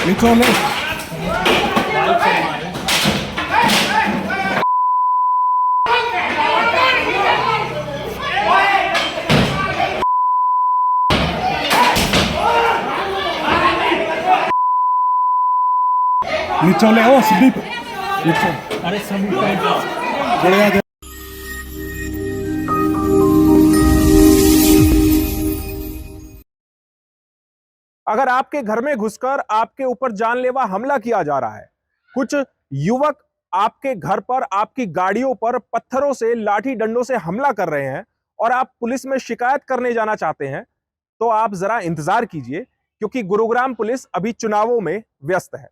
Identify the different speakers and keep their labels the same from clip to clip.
Speaker 1: निचोले निचोले ओ संदीप
Speaker 2: अरे सभी
Speaker 1: बढ़िया दे।
Speaker 3: अगर आपके घर में घुसकर आपके ऊपर जानलेवा हमला किया जा रहा है, कुछ युवक आपके घर पर, आपकी गाड़ियों पर पत्थरों से, लाठी डंडों से हमला कर रहे हैं और आप पुलिस में शिकायत करने जाना चाहते हैं, तो आप जरा इंतजार कीजिए, क्योंकि गुरुग्राम पुलिस अभी चुनावों में व्यस्त है।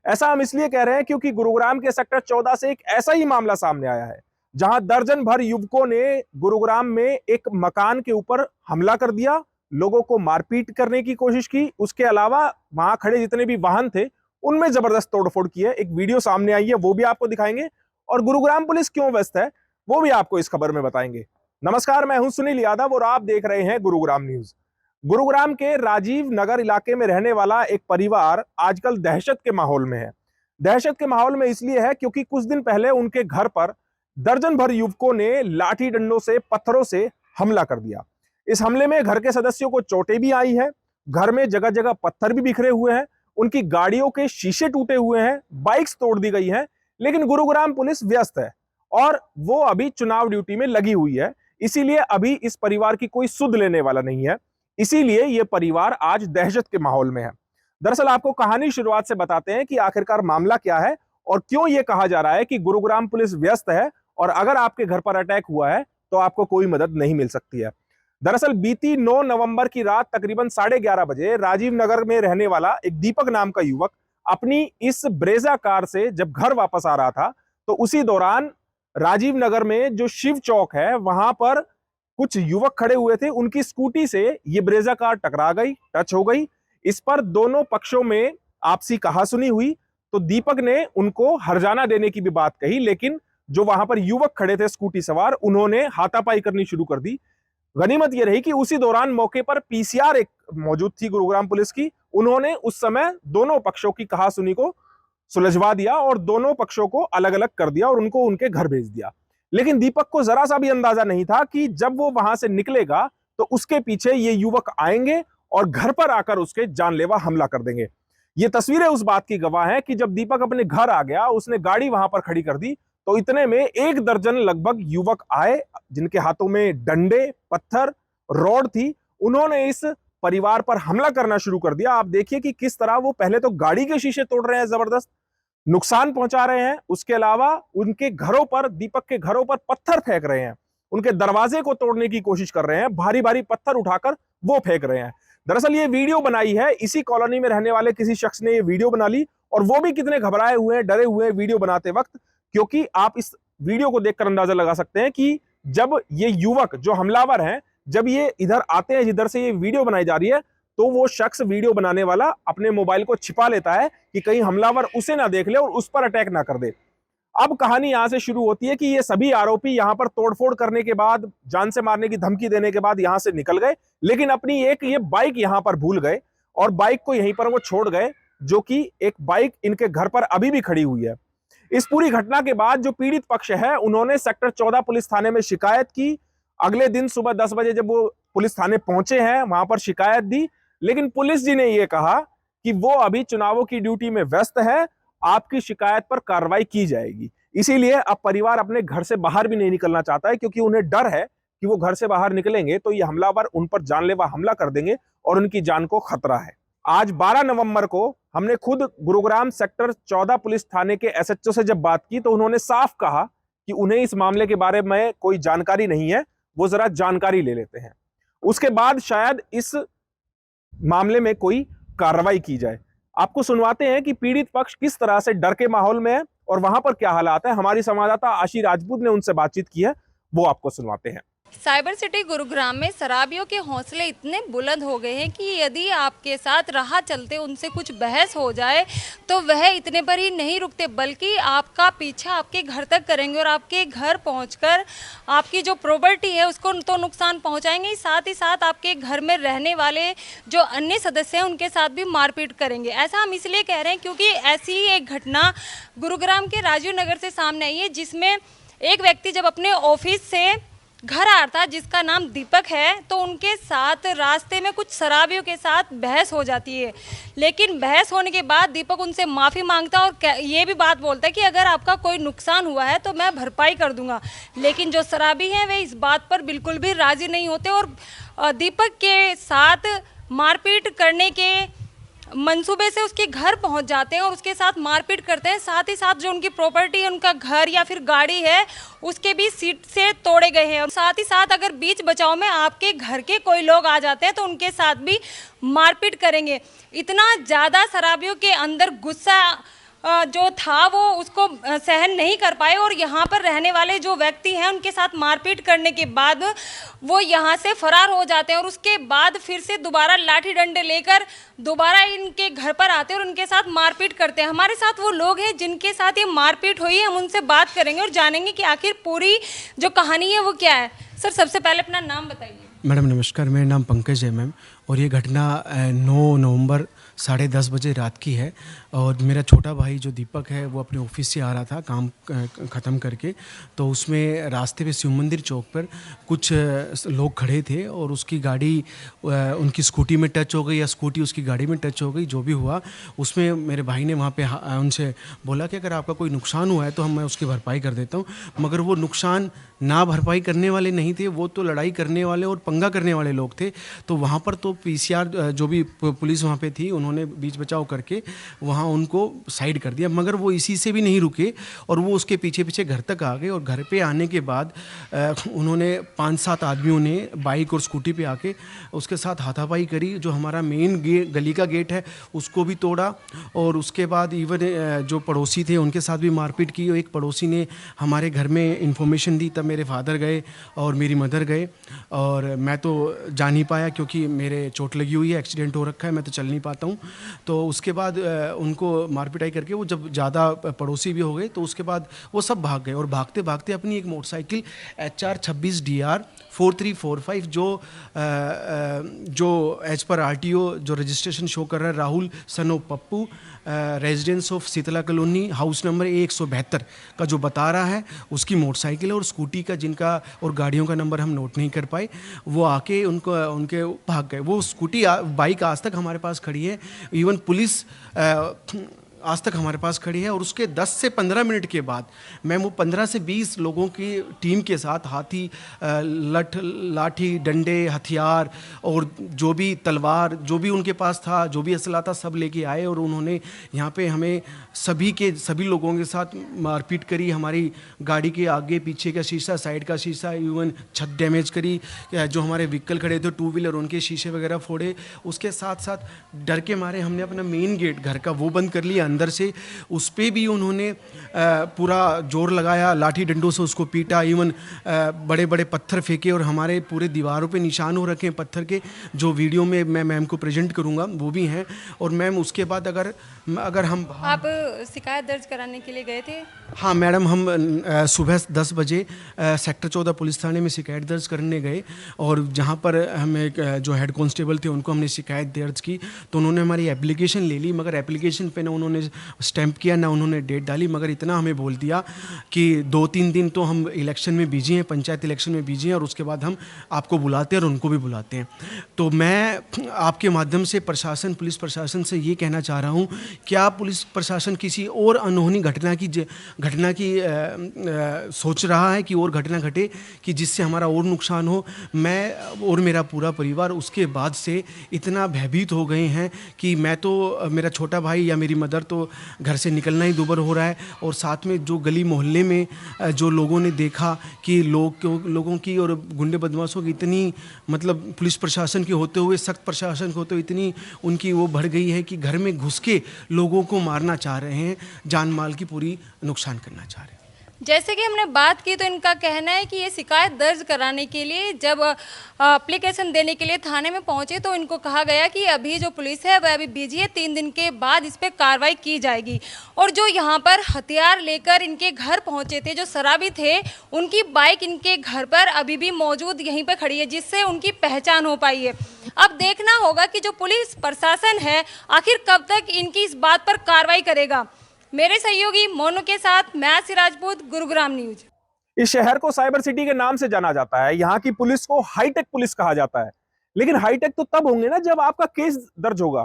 Speaker 3: ऐसा हम इसलिए कह रहे हैं क्योंकि गुरुग्राम के सेक्टर 14 से एक ऐसा ही मामला सामने आया है, जहां दर्जन भर युवकों ने गुरुग्राम में एक मकान के ऊपर हमला कर दिया, लोगों को मारपीट करने की कोशिश की। उसके अलावा वहां खड़े जितने भी वाहन थे उनमें जबरदस्त तोड़फोड़ की है। एक वीडियो सामने आई है, वो भी आपको दिखाएंगे, और गुरुग्राम पुलिस क्यों व्यस्त है वो भी आपको इस खबर में बताएंगे। नमस्कार, मैं हूं सुनील यादव और आप देख रहे हैं गुरुग्राम न्यूज। गुरुग्राम के राजीव नगर इलाके में रहने वाला एक परिवार आजकल दहशत के माहौल में है। दहशत के माहौल में इसलिए है क्योंकि कुछ दिन पहले उनके घर पर दर्जन भर युवकों ने लाठी डंडों से, पत्थरों से हमला कर दिया। इस हमले में घर के सदस्यों को चोटें भी आई हैं, घर में जगह जगह पत्थर भी बिखरे हुए हैं, उनकी गाड़ियों के शीशे टूटे हुए हैं, बाइक्स तोड़ दी गई हैं। लेकिन गुरुग्राम पुलिस व्यस्त है और वो अभी चुनाव ड्यूटी में लगी हुई है, इसीलिए अभी इस परिवार की कोई सुध लेने वाला नहीं है। इसीलिए ये परिवार आज दहशत के माहौल में है। दरअसल आपको कहानी शुरुआत से बताते हैं कि आखिरकार मामला क्या है और क्यों यह कहा जा रहा है कि गुरुग्राम पुलिस व्यस्त है और अगर आपके घर पर अटैक हुआ है तो आपको कोई मदद नहीं मिल सकती है। दरअसल बीती 9 नवंबर की रात तकरीबन 11:30 बजे राजीव नगर में रहने वाला एक दीपक नाम का युवक अपनी इस ब्रेजा कार से जब घर वापस आ रहा था, तो उसी दौरान राजीव नगर में जो शिव चौक है वहां पर कुछ युवक खड़े हुए थे, उनकी स्कूटी से ये ब्रेजा कार टकरा गई, टच हो गई। इस पर दोनों पक्षों में आपसी कहासुनी हुई, तो दीपक ने उनको हर्जाना देने की भी बात कही, लेकिन जो वहां पर युवक खड़े थे स्कूटी सवार, उन्होंने हाथापाई करनी शुरू कर दी। गनीमत यह रही कि उसी दौरान मौके पर पीसीआर एक मौजूद थी गुरुग्राम पुलिस की। उन्होंने उस समय दोनों पक्षों की कहासुनी को सुलझवा दिया और दोनों पक्षों को अलग अलग कर दिया और उनको उनके घर भेज दिया। लेकिन दीपक को जरा सा भी अंदाजा नहीं था कि जब वो वहां से निकलेगा तो उसके पीछे ये युवक आएंगे और घर पर आकर उसके जानलेवा हमला कर देंगे। ये तस्वीरें उस बात की गवाह हैं कि जब दीपक अपने घर आ गया, उसने गाड़ी वहां पर खड़ी कर दी, तो इतने में 1 दर्जन लगभग युवक आए, जिनके हाथों में डंडे, पत्थर, रॉड थी। उन्होंने इस परिवार पर हमला करना शुरू कर दिया। आप देखिए कि किस तरह वो पहले तो गाड़ी के शीशे तोड़ रहे हैं, जबरदस्त नुकसान पहुंचा रहे हैं, उसके अलावा उनके घरों पर, दीपक के घरों पर पत्थर फेंक रहे हैं, उनके दरवाजे को तोड़ने की कोशिश कर रहे हैं, भारी भारी पत्थर उठाकर वो फेंक रहे हैं। दरअसल ये वीडियो बनाई है इसी कॉलोनी में रहने वाले किसी शख्स ने, ये वीडियो बना ली, और वो भी कितने घबराए हुए हैं, डरे हुए हैं वीडियो बनाते वक्त, क्योंकि आप इस वीडियो को देखकर अंदाजा लगा सकते हैं कि जब ये युवक जो हमलावर हैं, जब ये इधर आते हैं जिधर से ये वीडियो बनाई जा रही है, तो वो शख्स, वीडियो बनाने वाला, अपने मोबाइल को छिपा लेता है कि कहीं हमलावर उसे ना देख ले और उस पर अटैक ना कर दे। अब कहानी यहां से शुरू होती है कि ये सभी आरोपी यहां पर तोड़फोड़ करने के बाद, जान से मारने की धमकी देने के बाद यहां से निकल गए, लेकिन अपनी एक ये बाइक यहां पर भूल गए और बाइक को यहीं पर वो छोड़ गए, जो कि एक बाइक इनके घर पर अभी भी खड़ी हुई है। इस पूरी घटना के बाद जो पीड़ित पक्ष है, उन्होंने सेक्टर 14 पुलिस थाने में शिकायत की। अगले दिन सुबह 10 बजे जब वो पुलिस थाने पहुंचे हैं, वहां पर शिकायत दी, लेकिन पुलिस जी ने यह कहा कि वो अभी चुनावों की ड्यूटी में व्यस्त है, आपकी शिकायत पर कार्रवाई की जाएगी। इसीलिए अब परिवार अपने घर से बाहर भी नहीं निकलना चाहता है, क्योंकि उन्हें डर है कि वो घर से बाहर निकलेंगे तो ये हमलावर उन पर जानलेवा हमला कर देंगे और उनकी जान को खतरा है। आज 12 नवंबर को हमने खुद गुरुग्राम सेक्टर 14 पुलिस थाने के एसएचओ से जब बात की, तो उन्होंने साफ कहा कि उन्हें इस मामले के बारे में कोई जानकारी नहीं है, वो जरा जानकारी ले लेते हैं, उसके बाद शायद इस मामले में कोई कार्रवाई की जाए। आपको सुनवाते हैं कि पीड़ित पक्ष किस तरह से डर के माहौल में है और वहां पर क्या हालात है। हमारी संवाददाता आशी राजपूत ने उनसे बातचीत की है, वो आपको सुनवाते हैं।
Speaker 4: साइबर सिटी गुरुग्राम में शराबियों के हौसले इतने बुलंद हो गए हैं कि यदि आपके साथ राह चलते उनसे कुछ बहस हो जाए तो वह इतने पर ही नहीं रुकते, बल्कि आपका पीछा आपके घर तक करेंगे और आपके घर पहुंचकर आपकी जो प्रॉपर्टी है उसको तो नुकसान पहुंचाएंगे ही साथ आपके घर में रहने वाले जो अन्य सदस्य हैं उनके साथ भी मारपीट करेंगे। ऐसा हम इसलिए कह रहे हैं क्योंकि ऐसी ही एक घटना गुरुग्राम के राजीव नगर से सामने आई है, जिसमें एक व्यक्ति जब अपने ऑफिस से घर आ रहा था, जिसका नाम दीपक है, तो उनके साथ रास्ते में कुछ शराबियों के साथ बहस हो जाती है। लेकिन बहस होने के बाद दीपक उनसे माफ़ी मांगता और ये भी बात बोलता है कि अगर आपका कोई नुकसान हुआ है तो मैं भरपाई कर दूंगा। लेकिन जो शराबी हैं वे इस बात पर बिल्कुल भी राज़ी नहीं होते और दीपक के साथ मारपीट करने के मंसूबे से उसके घर पहुंच जाते हैं और उसके साथ मारपीट करते हैं। साथ ही साथ जो उनकी प्रॉपर्टी है, उनका घर या फिर गाड़ी है, उसके भी सीट से तोड़े गए हैं। और साथ ही साथ अगर बीच बचाव में आपके घर के कोई लोग आ जाते हैं तो उनके साथ भी मारपीट करेंगे। इतना ज़्यादा शराबियों के अंदर गुस्सा जो था वो उसको सहन नहीं कर पाए और यहाँ पर रहने वाले जो व्यक्ति हैं उनके साथ मारपीट करने के बाद वो यहाँ से फरार हो जाते हैं और उसके बाद फिर से दोबारा लाठी डंडे लेकर दोबारा इनके घर पर आते हैं और उनके साथ मारपीट करते हैं। हमारे साथ वो लोग हैं जिनके साथ ये मारपीट हुई है, हम उनसे बात करेंगे और जानेंगे कि आखिर पूरी जो कहानी है वो क्या है। सर, सबसे पहले अपना नाम बताइए।
Speaker 5: मैडम नमस्कार, मेरा नाम पंकज है मैम, और ये घटना 9 नवंबर 10:30 बजे रात की है। और मेरा छोटा भाई जो दीपक है वो अपने ऑफिस से आ रहा था काम ख़त्म करके, तो उसमें रास्ते पे शिव मंदिर चौक पर कुछ लोग खड़े थे और उसकी गाड़ी उनकी स्कूटी में टच हो गई या स्कूटी उसकी गाड़ी में टच हो गई, जो भी हुआ उसमें मेरे भाई ने वहाँ पे उनसे बोला कि अगर आपका कोई नुकसान हुआ है तो मैं उसकी भरपाई कर देता हूँ। मगर वो नुकसान ना भरपाई करने वाले नहीं थे, वो तो लड़ाई करने वाले और पंगा करने वाले लोग थे। तो वहाँ पर तो पीसीआर जो भी पुलिस वहाँ पे थी उन्होंने बीच बचाव करके वहाँ उनको साइड कर दिया, मगर वो इसी से भी नहीं रुके और वो उसके पीछे पीछे घर तक आ गए। और घर पे आने के बाद उन्होंने 5-7 आदमियों ने बाइक और स्कूटी पे आके उसके साथ हाथापाई करी। जो हमारा मेन गली का गेट है उसको भी तोड़ा और उसके बाद इवन जो पड़ोसी थे उनके साथ भी मारपीट की। एक पड़ोसी ने हमारे घर में इन्फॉर्मेशन दी, तब मेरे फादर गए और मेरी मदर गए और मैं तो जा नहीं पाया क्योंकि मेरे चोट लगी हुई है, एक्सीडेंट हो रखा है, मैं तो चल नहीं पाता हूँ। तो उसके बाद उनको मारपिटाई करके वो जब ज़्यादा पड़ोसी भी हो गए तो उसके बाद वो सब भाग गए और भागते भागते अपनी एक मोटरसाइकिल HR 26DR 4345 जो एज पर RTO जो रजिस्ट्रेशन शो कर रहा है Rahul son of Pappu, residence of Sheetla colony, house number 172 का जो बता रहा है उसकी मोटरसाइकिल और स्कूटी का जिनका और गाड़ियों का नंबर हम नोट नहीं कर पाए, वो आके उनके भाग गए। वो स्कूटी बाइक आज तक हमारे पास खड़ी है, इवन पुलिस आज तक हमारे पास खड़ी है। और उसके 10 से 15 मिनट के बाद मैं वो 15 से 20 लोगों की टीम के साथ हाथी लाठी डंडे हथियार और जो भी तलवार जो भी उनके पास था, जो भी असला था, सब लेके आए और उन्होंने यहाँ पे हमें सभी लोगों के साथ मारपीट करी। हमारी गाड़ी के आगे पीछे का शीशा, साइड का शीशा, इवन छत डैमेज करी। जो हमारे व्हीकल खड़े थे 2 व्हीलर उनके शीशे वगैरह फोड़े। उसके साथ साथ डर के मारे हमने अपना मेन गेट घर का वो बंद कर लिया अंदर से, उस पर भी उन्होंने पूरा जोर लगाया, लाठी डंडों से उसको पीटा, इवन बड़े बड़े पत्थर फेंके और हमारे पूरे दीवारों पे निशान हो रखे हैं पत्थर के, जो वीडियो में मैं मैम को प्रेजेंट करूंगा वो भी हैं। और मैम उसके बाद अगर हम
Speaker 4: आप शिकायत दर्ज कराने के लिए गए थे?
Speaker 5: हाँ मैडम, हम सुबह 10 बजे सेक्टर 14 पुलिस थाने में शिकायत दर्ज करने गए और जहाँ पर हमें जो हेड कांस्टेबल थे उनको हमने शिकायत दर्ज की तो उन्होंने हमारी एप्लीकेशन ले ली, मगर एप्लीकेशन पे ना उन्होंने स्टैंप किया ना उन्होंने डेट डाली, मगर इतना हमें बोल दिया कि 2-3 दिन तो हम इलेक्शन में बिजी हैं, पंचायत इलेक्शन में बिजी हैं और उसके बाद हम आपको बुलाते हैं और उनको भी बुलाते हैं। तो मैं आपके माध्यम से पुलिस प्रशासन से ये कहना चाह रहा हूँ, क्या पुलिस प्रशासन किसी और अनहोनी घटना की सोच रहा है कि और घटना घटे कि जिससे हमारा और नुकसान हो? मैं और मेरा पूरा परिवार उसके बाद से इतना भयभीत हो गए हैं कि मैं तो, मेरा छोटा भाई या मेरी मदर तो घर से निकलना ही दूभर हो रहा है। और साथ में जो गली मोहल्ले में जो लोगों ने देखा कि लोगों की और गुंडे बदमाशों की इतनी, मतलब पुलिस प्रशासन के होते हुए, सख्त प्रशासन के होते हुए इतनी उनकी वो बढ़ गई है कि घर में घुस के लोगों को मारना चाह रहे हैं, जान माल की पूरी नुकसान करना चाह रहे हैं।
Speaker 4: जैसे कि हमने बात की तो इनका कहना है कि ये शिकायत दर्ज कराने के लिए जब एप्लीकेशन देने के लिए थाने में पहुंचे तो इनको कहा गया कि अभी जो पुलिस है वह अभी बिजी है, 3 दिन के बाद इस पर कार्रवाई की जाएगी। और जो यहाँ पर हथियार लेकर इनके घर पहुंचे थे, जो शराबी थे, उनकी बाइक इनके घर पर अभी भी मौजूद यहीं पर खड़ी है, जिससे उनकी पहचान हो पाई है। अब देखना होगा कि जो पुलिस प्रशासन है आखिर कब तक इनकी इस बात पर कार्रवाई करेगा। मेरे सहयोगी मोनू के साथ मैं आसिफ राजपूत, गुरुग्राम न्यूज।
Speaker 3: इस शहर को साइबर सिटी के नाम से जाना जाता है। यहाँ की पुलिस को हाईटेक पुलिस कहा जाता है, लेकिन हाईटेक तो तब होंगे ना जब आपका केस दर्ज होगा।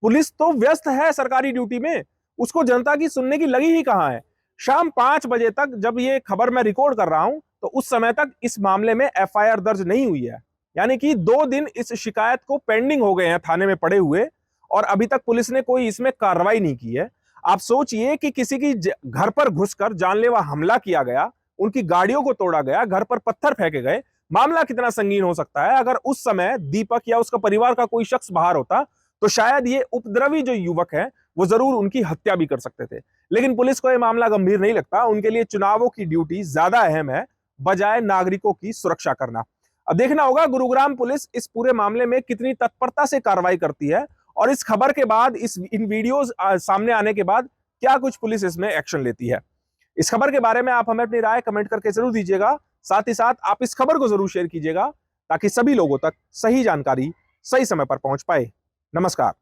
Speaker 3: पुलिस तो व्यस्त है सरकारी ड्यूटी में, उसको जनता की सुनने की लगी ही कहां है। शाम 5 बजे तक जब ये खबर मैं रिकॉर्ड कर रहा हूं तो उस समय तक इस मामले में एफआईआर दर्ज नहीं हुई है, यानी कि 2 दिन इस शिकायत को पेंडिंग हो गए हैं थाने में पड़े हुए, और अभी तक पुलिस ने कोई इसमें कार्रवाई नहीं की है। आप सोचिए कि किसी की घर पर घुसकर जानलेवा हमला किया गया, उनकी गाड़ियों को तोड़ा गया, घर पर पत्थर फेंके गए, मामला कितना संगीन हो सकता है। अगर उस समय दीपक या उसका परिवार का कोई शख्स बाहर होता तो शायद ये उपद्रवी जो युवक है वो जरूर उनकी हत्या भी कर सकते थे। लेकिन पुलिस को यह मामला गंभीर नहीं लगता, उनके लिए चुनावों की ड्यूटी ज्यादा अहम है बजाय नागरिकों की सुरक्षा करना। अब देखना होगा गुरुग्राम पुलिस इस पूरे मामले में कितनी तत्परता से कार्रवाई करती है, और इस खबर के बाद, इन वीडियोस सामने आने के बाद क्या कुछ पुलिस इसमें एक्शन लेती है। इस खबर के बारे में आप हमें अपनी राय कमेंट करके जरूर दीजिएगा। साथ ही साथ आप इस खबर को जरूर शेयर कीजिएगा ताकि सभी लोगों तक सही जानकारी सही समय पर पहुंच पाए। नमस्कार।